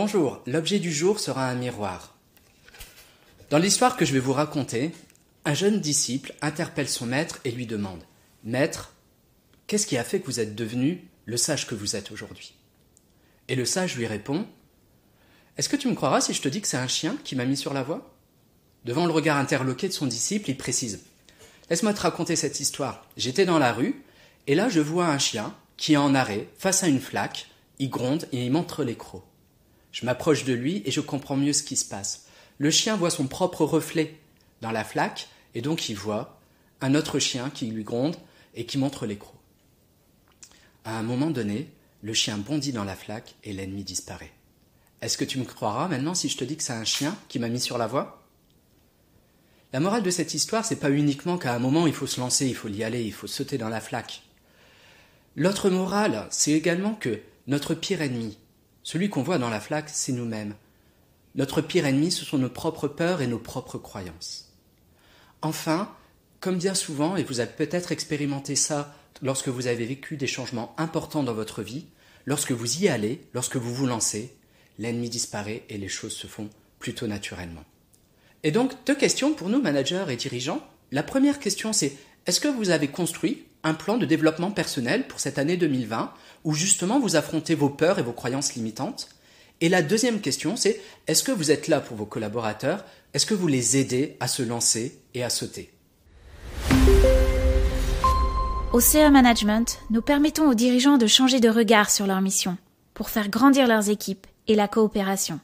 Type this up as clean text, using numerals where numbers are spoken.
Bonjour, l'objet du jour sera un miroir. Dans l'histoire que je vais vous raconter, un jeune disciple interpelle son maître et lui demande « Maître, qu'est-ce qui a fait que vous êtes devenu le sage que vous êtes aujourd'hui ?» Et le sage lui répond « Est-ce que tu me croiras si je te dis que c'est un chien qui m'a mis sur la voie ?» Devant le regard interloqué de son disciple, il précise « Laisse-moi te raconter cette histoire. J'étais dans la rue et là je vois un chien qui est en arrêt face à une flaque, il gronde et il montre les crocs. Je m'approche de lui et je comprends mieux ce qui se passe. Le chien voit son propre reflet dans la flaque et donc il voit un autre chien qui lui gronde et qui montre les crocs. À un moment donné, le chien bondit dans la flaque et l'ennemi disparaît. Est-ce que tu me croiras maintenant si je te dis que c'est un chien qui m'a mis sur la voie ? La morale de cette histoire, c'est pas uniquement qu'à un moment il faut se lancer, il faut y aller, il faut sauter dans la flaque. L'autre morale, c'est également que notre pire ennemi, celui qu'on voit dans la flaque, c'est nous-mêmes. Notre pire ennemi, ce sont nos propres peurs et nos propres croyances. Enfin, comme bien souvent, et vous avez peut-être expérimenté ça lorsque vous avez vécu des changements importants dans votre vie, lorsque vous y allez, lorsque vous vous lancez, l'ennemi disparaît et les choses se font plutôt naturellement. Et donc, 2 questions pour nous, managers et dirigeants. La première question, c'est est-ce que vous avez construit un plan de développement personnel pour cette année 2020 où justement vous affrontez vos peurs et vos croyances limitantes ? Et la deuxième question, c'est est-ce que vous êtes là pour vos collaborateurs ? Est-ce que vous les aidez à se lancer et à sauter ? Au CE Management, nous permettons aux dirigeants de changer de regard sur leur mission pour faire grandir leurs équipes et la coopération.